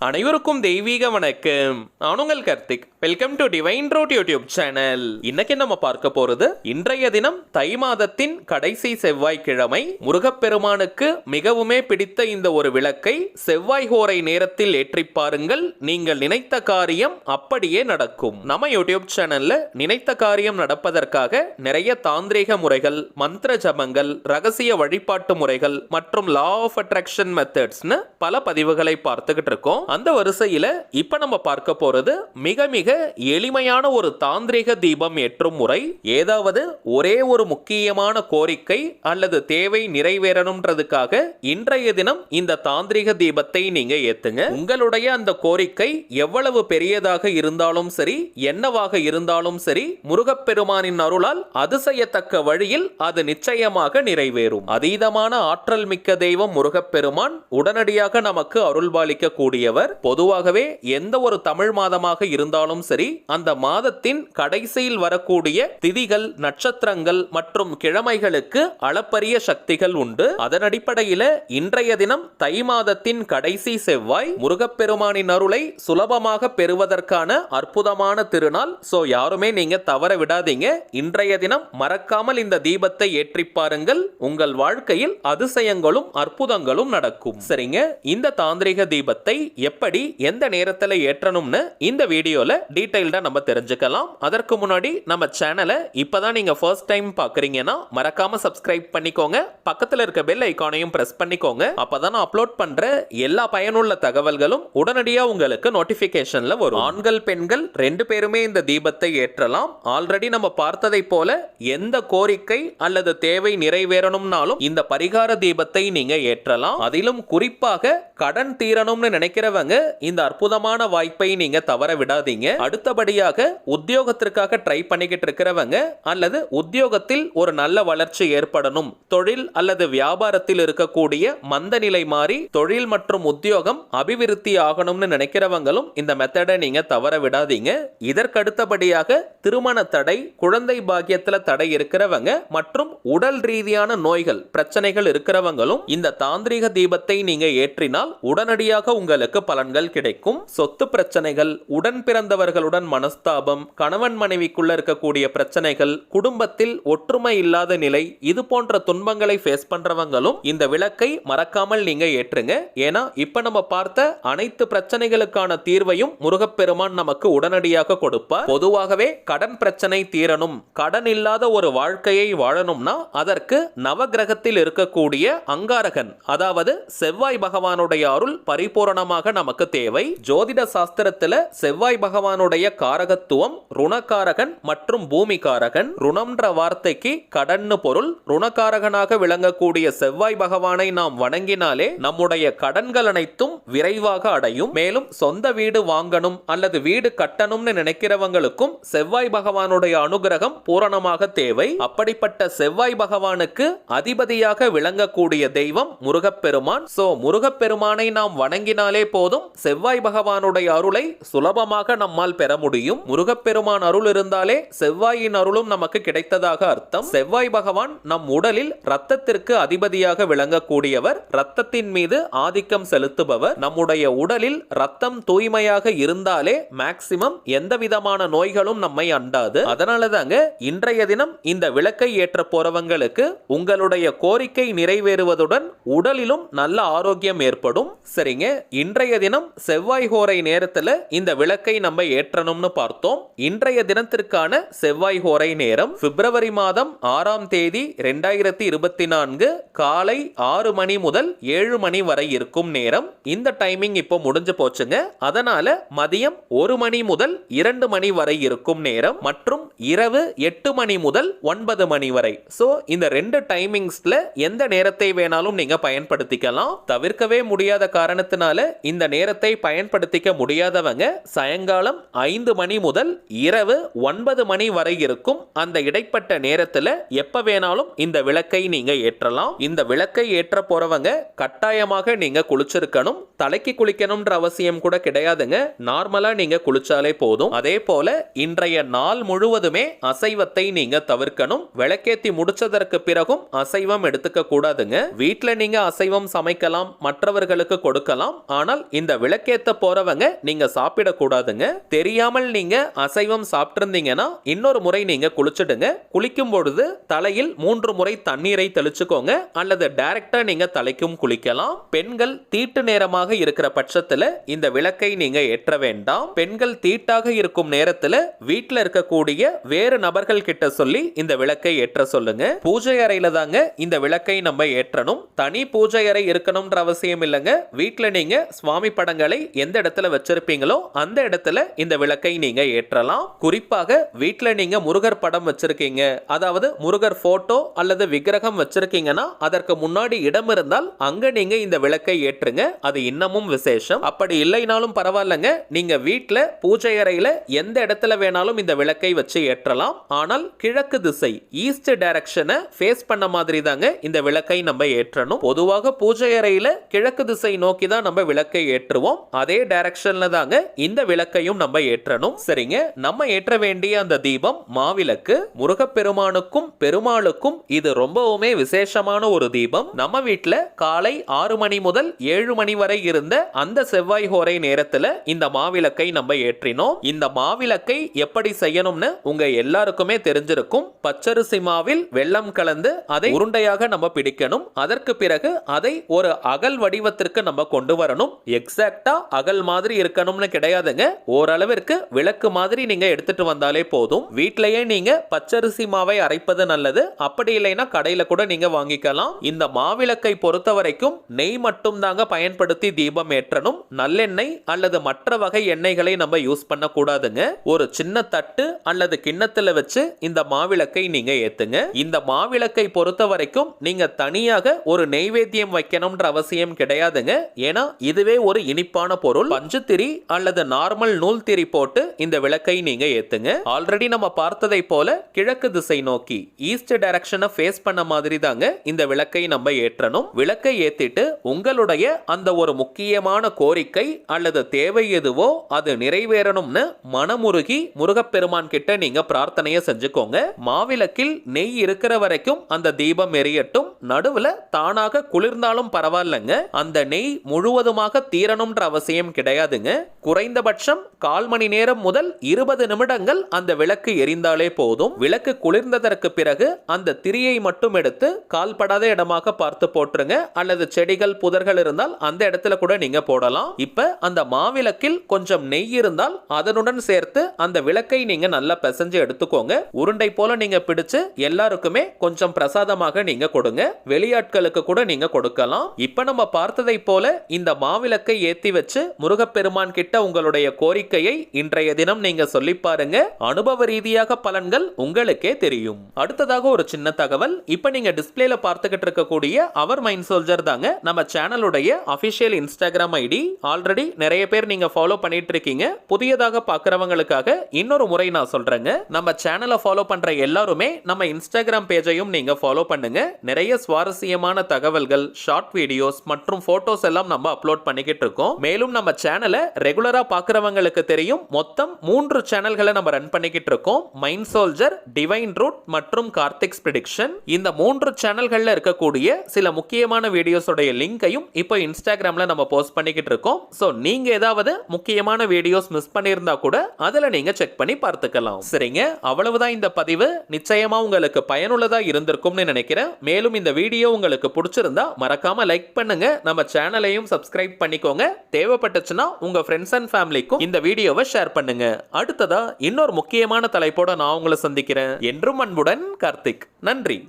அனைவருக்கும் தெய்வீக வணக்கம். நான் உங்கள் Karthik. Welcome to divine truth YouTube channel. இன்னைக்கு நம்ம பார்க்க போறது இன்றைய தினம் தை மாதத்தின் கடைசி செவ்வாய்க்கிழமை. முருகப்பெருமானுக்கு மிகவுமே பிடித்த இந்த ஒரு விளக்கை செவ்வாய் ஹோரை நேரத்தில் ஏற்றி பாருங்கள். நீங்கள் நினைத்த காரியம் அப்படியே நடக்கும். நம்ம யூடியூப் சேனல்ல நினைத்த காரியம் நடப்பதற்காக நிறைய தாந்திரீக முறைகள், மந்திர ஜபங்கள், ரகசிய வழிபாட்டு முறைகள் மற்றும் லா ஆஃப் அட்ராக்ஷன் மெத்தட்ஸ்னு பல பதிவுகளை பார்த்துக்கிட்டு இருக்கோம். அந்த வரிசையில இப்ப நம்ம பார்க்க போறது மிக மிக எளிமையான ஒரு தாந்திரிக தீபம் ஏற்றும் முறை. ஏதாவது ஒரே ஒரு முக்கியமான கோரிக்கை அல்லது தேவை நிறைவேறணும்ன்றதுக்காக இன்றைய தினம் இந்த தாந்திரிக தீபத்தை நீங்க ஏத்துங்க. உங்களுடைய அந்த கோரிக்கை எவ்வளவு பெரியதாக இருந்தாலும் சரி, என்னவாக இருந்தாலும் சரி, முருகப்பெருமானின் அருளால் அதிசயத்தக்க வழியில் அது நிச்சயமாக நிறைவேறும். அதீதமான ஆற்றல் மிக்க தெய்வம் முருகப்பெருமான் உடனடியாக நமக்கு அருள்பாலிக்க கூடியவர். பொதுவாகவே எந்த ஒரு தமிழ் மாதமாக இருந்தாலும் சரி, அந்த மாதத்தின் கடைசியில் வரக்கூடிய திதிகள், நட்சத்திரங்கள் மற்றும் கிழமைகளுக்கு அளப்பரிய சக்திகள் உண்டு. அதன் அடிப்படையில் இன்றைய தினம் தை மாதத்தின் கடைசி செவ்வாய், முருகப்பெருமானின் அருளை சுலபமாக பெறுவதற்கான அற்புதமான திருநாள். சோ யாருமே நீங்க தவற விடாதீங்க. இன்றைய தினம் மறக்காமல் இந்த தீபத்தை ஏற்றி பாருங்கள். உங்கள் வாழ்க்கையில் அதிசயங்களும் அற்புதங்களும் நடக்கும். சரிங்க, இந்த தாந்திரிக தீபத்தை எப்படி எந்த நேரத்தில் ஏற்றணும்னு இந்த வீடியோல டீடைல்டா நம்ம தெரிஞ்சுக்கலாம். அதற்கு முன்னாடி நம்ம சேனலை இப்பதான் நீங்க ஃபர்ஸ்ட் டைம் பார்க்கறீங்கன்னா மறக்காம சப்ஸ்கிரைப் பண்ணிக்கோங்க. பக்கத்துல இருக்க பெல் ஐகானையும் பிரஸ் பண்ணிக்கோங்க. அப்பதான் நான் அப்லோட் பண்ற எல்லா பயனுள்ள தகவல்களும் உடனடியா உங்களுக்கு நோட்டிபிகேஷன்ல வரும். ஆண்கள் பெண்கள் ரெண்டு பேருமே இந்த தீபத்தை ஏற்றலாம். ஆல்ரெடி நம்ம பார்த்ததை போல எந்த கோரிக்கை அல்லது தேவை நிறைவேறணும்னாலும் இந்த பரிகார தீபத்தை நீங்க ஏற்றலாம். அதிலும் குறிப்பாக கடன் தீரணும்னு நினைக்கிறவங்க இந்த அற்புதமான வாய்ப்பை நீங்க தவற விடாதீங்க. அடுத்தபடியாக உத்தியோகத்திற்காக ட்ரை பண்ணிக்கிட்டு இருக்கிறவங்க அல்லது உத்தியோகத்தில் ஒரு நல்ல வளர்ச்சி ஏற்படணும், தொழில் அல்லது வியாபாரத்தில் இருக்கக்கூடிய மந்த நிலை மாறி தொழில் மற்றும் உத்தியோகம் அபிவிருத்தி ஆகணும்னு நினைக்கிறவங்களும் இந்த மெத்தடை நீங்க தவற விடாதீங்க. இதற்கு அடுத்தபடியாக திருமண தடை, குழந்தை பாக்கியத்துல தடை இருக்கிறவங்க மற்றும் உடல் ரீதியான நோய்கள், பிரச்சனைகள் இருக்கிறவங்களும் இந்த தாந்திரிக தீபத்தை நீங்க ஏற்றினால் உடனடியாக உங்களுக்கு பலன்கள் கிடைக்கும். சொத்து பிரச்சனைகள், உடன் பிறந்தவர்களுடன் மனஸ்தாபம், கணவன் மனைவிக்குள்ள இருக்கக்கூடிய பிரச்சனைகள், குடும்பத்தில் ஒற்றுமை இல்லாத நிலை, இது போன்ற துன்பங்களை ஃபேஸ் பண்றவங்களும் இந்த விளக்கை மறக்காமல் நீங்க ஏற்றுங்க. ஏன்னா இப்ப நம்ம பார்த்த அனைத்து பிரச்சனைகளுக்கான தீர்வையும் முருகப்பெருமான் நமக்கு உடனடியாக கொடுப்பார். பொதுவாகவே கடன் பிரச்சனை தீரணும், கடன் இல்லாத ஒரு வாழ்க்கையை வாழணும்னா அதற்கு நவகிரகத்தில் இருக்கக்கூடிய அங்காரகன், அதாவது செவ்வாய் பகவானுடைய அருள் பரிபூரணமாக நமக்கு தேவை. ஜோதிட சாஸ்திரத்துல செவ்வாய் பகவானுடைய காரகத்துவம் ருணகாரகன் மற்றும் பூமிகாரகன். ருணம்ன்ற வார்த்தைக்கு கடன்னு பொருள். ருணகாரகனாக விளங்கக்கூடிய செவ்வாய் பகவானை நாம் வணங்கினாலே நம்முடைய கடன்கள் அனைத்தும் விரைவாக அடையும். மேலும் சொந்த வீடு வாங்கணும் அல்லது வீடு கட்டணும்னு நினைக்கிறவங்களுக்கும் செவ்வாய் பகவானுடைய அனுகிரகம் பூரணமாக தேவை. அப்படிப்பட்ட செவ்வாய் பகவானுக்கு அதிபதியாக விளங்கக்கூடிய தெய்வம் முருகப்பெருமான். சோ முருகப்பெருமானை நாம் வணங்கினாலே போதும், செவ்வாய் பகவானுடைய அருளை சுலபமாக நம்மால் பெற முடியும். முருகப்பெருமான் அருள் இருந்தாலே செவ்வாயின் அருளும் நமக்கு கிடைத்ததாக அர்த்தம். செவ்வாய் பகவான் நம் உடலில் ரத்தத்திற்கு அதிபதியாக விளங்கக்கூடியவர். ரத்தத்தின் மீது ஆதிக்கம் செலுத்துபவர். நம்முடைய உடலில் ரத்தம் தூய்மையாக இருந்தாலே மேக்சிமம் எந்த விதமான நோய்களும் நம்மை அண்டாது. அதனாலதாங்க இன்றைய தினம் இந்த விளக்கை ஏற்ற போறவங்களுக்கு உங்களுடைய கோரிக்கை நிறைவேறுவதுடன் உடலிலும் நல்ல ஆரோக்கியம் ஏற்படும். சரிங்க, இன்றைய தினம் செவ்வாய் ஹோரை நேரத்துல இந்த விளக்கை நம்ம ஏற்றணும்னு பார்த்தோம். இன்றைய தினத்திற்கான செவ்வாய் ஹோரை நேரம் பிப்ரவரி மாதம் 6ஆம் தேதி 2024 காலை 6 மணி முதல் 7 மணி வரை இருக்கும் நேரம். இந்த டைமிங் இப்போ முடிஞ்சு போச்சுங்க. அதனால மதியம் 1 மணி முதல் 2 மணி வரை இருக்கும் நேரம் மற்றும் இரவு 8 மணி முதல் 9 மணி வரை. சோ இந்த ரெண்டு டைமிங்ஸ்ல எந்த நேரத்தை வேணாலும் நீங்க பயன்படுத்திக்கலாம். தவிர்க்கவே முடியாத காரணத்தினால இந்த நேரத்தை பயன்படுத்திக்க முடியாதவங்க சாயங்காலம் 5 மணி முதல் இரவு 9 மணி வரை இருக்கும் அந்த இடைப்பட்ட நேரத்துல எப்ப வேணாலும் இந்த விளக்கை நீங்க ஏற்றலாம். இந்த விளக்கை ஏற்ற போறவங்க கட்டாயமாக நீங்க குளிச்சிருக்கணும். தலைக்கு குளிக்கணும்ன்ற அவசியம் கூட கிடையாதுங்க. நார்மலா நீங்க குளிச்சாலே போதும். அதே போல இன்றைய நாள் முழுவதுமே அசைவத்தை நீங்க தவிர்க்கணும். விளக்கேத்தி முடிச்சதற்கு பிறகும் அசைவம் எடுத்துக்க கூடாதுங்க. வீட்டுல நீங்க அசைவம் சமைக்கலாம், மற்றவர்களுக்கு கொடுக்கலாம். ஆனால் இந்த விளக்கேத்த போறவங்க நீங்க சாப்பிடக்கூடாதுங்க. தெரியாமல் நீங்க அசைவம் சாப்பிட்டிருந்தீங்கன்னா இன்னொரு முறை நீங்க குளிச்சுடுங்க. குளிக்கும் பொழுது தலையில் 3 முறை தண்ணீரை தெளிச்சுக்கோங்க, அல்லது டைரக்டா நீங்க தலைக்கும் குளிக்கலாம். பெண்கள் தீட்டு நேரமாக இருக்கிற பட்சத்துல இந்த விளக்கை நீங்க ஏற்ற வேண்டாம். பெண்கள் தீட்டாக இருக்கும் நேரத்துல வீட்டுல இருக்கக்கூடிய வேறு நபர்கள் கிட்ட சொல்லி இந்த விளக்கை ஏற்ற சொல்லுங்க. பூஜை அறையில தாங்க இந்த விளக்கை நம்ம ஏற்றணும். தனி பூஜை அறை இருக்கணும்ன்ற அவசியம் இல்லைங்க. வீட்டுல நீங்க சுவாமி படங்களை எந்த இடத்துல வச்சிருப்பீங்களோ அந்த இடத்துல இந்த விளக்கை நீங்க ஏற்றலாம். குறிப்பாக வீட்டுல நீங்க முருகர் படம் வச்சிருக்கீங்க, அதாவது முருகர் போட்டோ அல்லது விக்கிரகம் வச்சிருக்கீங்கன்னா அதற்கு முன்னாடி இடம் இருந்தால் அங்க நீங்க இந்த விளக்கை ஏற்றுங்க. அது இன்னமும் விசேஷம். அப்படி இல்லைனாலும் பரவாயில்லைங்க, நீங்க வீட்டுல பூஜை அறையில எந்த இடத்துல வேணாலும் இந்த விளக்கை வச்சு ஏற்றலாம். ஆனால் கிழக்கு திசை ஈஸ்ட் டைரக்ஷனை ஃபேஸ் பண்ண மாதிரி தாங்க இந்த விளக்கை நம்ம ஏற்றணும். பொதுவாக பூஜை அறையில கிழக்கு திசை நோக்கி தான் நம்ம விளக்கை ஏற்றுவோம். அதே டைரக்ஷன்ல தாங்க இந்த விளக்கையும் நம்ம ஏற்றணும். சரிங்க, நம்ம ஏற்ற வேண்டிய அந்த தீபம் மாவிளக்கு. முருகப்பெருமானுக்கும் பெருமாளுக்கும் இது ரொம்பவுமே விசேஷமான ஒரு தீபம். நம்ம வீட்டுல காலை 6 மணி முதல் 7 மணி வரை இருந்த அந்த செவ்வாய் ஹோரை நேரத்துல இந்த மாவிளக்கை நம்ம ஏற்றினோம். இந்த மாவிளக்கை எப்படி செய்யணும்னு உங்க எல்லாருக்குமே தெரிஞ்சிருக்கும். பச்சரிசி மாவில் வெல்லம் கலந்து அதை உருண்டையாக நம்ம பிடிக்கணும். அதற்கு பிறகு அதை ஒரு அகல் வடிவத்திற்கு நம்ம கொண்டு வரணும். எக்ஸாக்டா அகல் மாதிரி இருக்கணும்னு கிடையாதுங்க. ஓரளவிற்கு விளக்கு மாதிரி நீங்க எடுத்துட்டு வந்தாலே போதும். வீட்டிலேயே நீங்க பச்சரிசி மாவை அரைப்பது நல்லது. அப்படி இல்லைன்னா கடையில கூட நீங்க வாங்கிக்கலாம். இந்த மாவிளக்கை பொறுத்த வரைக்கும் நெய் மட்டும் தாங்க பயன்படுத்தி தீபம் ஏற்றணும். நல்லெண்ணெய் அல்லது மற்ற வகை எண்ணெய்களை நம்ம யூஸ் பண்ண கூடாதுங்க. ஒரு சின்ன தட்டு அல்லது கிண்ணத்துல வச்சு இந்த மாவிளக்கை நீங்க ஏத்துங்க. இந்த மாவிளக்கை பொறுத்த வரைக்கும் நீங்க தனியாக ஒரு நெய்வேத்தியம் வைக்கணும்ன்ற அவசியம் கிடையாதுங்க. ஏன்னா இதுவே ஒரு இனிப்பான பொருள். பஞ்சுத்திரி அல்லது நார்மல் நூல் திரி போட்டு இந்த விளக்கை நீங்க ஏத்துங்க. ஆல்ரெடி நம்ம பார்த்ததை போல கிழக்கு திசை நோக்கி ஈஸ்ட் டைரக்ஷனை ஃபேஸ் பண்ண மாதிரி தாங்க இந்த விளக்கை நம்ம ஏற்றணும். விளக்கை ஏத்திட்டு உங்களுடைய அந்த ஒரு முக்கியமான கோரிக்கை அல்லது தேவை எதுவோ அது நிறைவேறணும்னு மனமுருகி முருகப்பெருமான் கிட்ட நீங்க பிரார்த்தனையை செஞ்சுக்கோங்க. மாவிளக்கில் நெய் இருக்கிற வரைக்கும் அந்த தீபம் எரியட்டும். நடுவுல தானாக குளிர்ந்தாலும் பரவாயில்லைங்க, அந்த நெய் முழுவதுமாக தீரணும்ன்ற அவசியம் கிடையாதுங்க. குறைந்தபட்சம் 1/4 மணி நேரம் முதல் 20 நிமிடங்கள் அந்த விளக்கு எரிந்தாலே போதும். விளக்கு குளிர்ந்ததற்கு பிறகு அந்த திரியை மட்டும் எடுத்து கால்படாத இடமாக பார்த்து போட்டுருங்க. அல்லது செடிகள் புதர்கள் இருந்தால் அந்த இடத்துல கூட நீங்க போடலாம். இப்ப அந்த மாவிளக்கில் கொஞ்சம் நெய் இருந்தால் அதனுடன் சேர்த்து அந்த விளக்கை நீங்க நல்லா பிசைஞ்சு எடுத்துக்கோங்க. உருண்டை போல நீங்க பிடிச்சு எல்லாருக்குமே கொஞ்சம் பிரசாதமாக நீங்க கொடுங்க. வெளியாட்களுக்கு கூட நீங்க கொடுக்கலாம். இப்ப நம்ம பார்த்ததை போல இந்த மாவிளக்கை ஏத்தி வச்சு முருகப்பெருமான் கிட்ட உங்களுடைய கோரிக்கையை இன்றைய தினம் நீங்க சொல்லி பாருங்க. அனுபவ ரீதியாக பலன்கள் உங்களுக்கே தெரியும். அடுத்ததாக ஒரு சின்ன தகவல். இப்ப நீங்க டிஸ்பிளேல பார்த்துக்கிட்டு இருக்கக்கூடிய அவர் மைண்ட் சோல்ஜர் தாங்க நம்ம சேனலுடைய அபிஷியல் இன்ஸ்டாகிராம் ஐடி. ஆல்ரெடி நிறைய பேர் நீங்க ஃபாலோ பண்ணிட்டு இருக்கீங்க. புதியதாக பார்க்கறவங்களுக்காக இன்னொரு முறை நான் சொல்றேங்க. நம்ம சேனலை ஃபாலோ பண்ற எல்லாருமே நம்ம இன்ஸ்டாகிராம் பேஜையும் நீங்க ஃபாலோ பண்ணுங்க. நிறைய சுவாரஸ்யமான தகவல்கள், ஷார்ட் வீடியோஸ் மற்றும் போட்டோஸ் எல்லாம் நம்ம அப்லோட் பண்ணிக்கிட்டு இருக்கோம். மேலும் நம்ம சேனலை ரெகுலரா பார்க்கறவங்களுக்கு தெரியும், மொத்தம் 3 சேனல்களை நம்ம ரன் பண்ணிக்கிட்டு இருக்கோம். மைண்ட் சோல்ஜர், டிவைன் ரூட் மற்றும் கார்த்திக்ஸ் பிரெடிக்ஷன். இந்த 3 சேனல்கள்ல இருக்கக்கூடிய சில முக்கியமான வீடியோஸோட லிங்கையும் இப்போ இன்ஸ்டாகிராம்ல நம்ம போஸ்ட் பண்ணிக்கிட்டு இருக்கோம். சோ நீங்க ஏதாவது முக்கியமான வீடியோஸ் மிஸ் பண்ணியிருந்தா கூட அதுல நீங்க செக் பண்ணி பார்த்துக்கலாம். சரிங்க, அவ்வளவுதான் இந்த பதிவு. நிச்சயமா உங்களுக்கு பயனுள்ளதா இருந்திருக்கும்னு நினைக்கிறேன். மேலும் இந்த வீடியோ உங்களுக்கு பிடிச்சிருந்தா மறக்காம லைக் பண்ணுங்க. நம்ம சேனலையும் சப்ஸ்கிரைப் பண்ணிக்கோங்க. தேவைப்பட்டுச்சுன்னா உங்க ஃப்ரெண்ட்ஸ் அண்ட் ஃபேமிலிக்கும் இந்த வீடியோவை ஷேர் பண்ணுங்க. அடுத்ததா இன்னொரு முக்கியமான தலைப்போட நான் உங்களை சந்திக்கிறேன். என்றும் அன்புடன் கார்த்திக். நன்றி.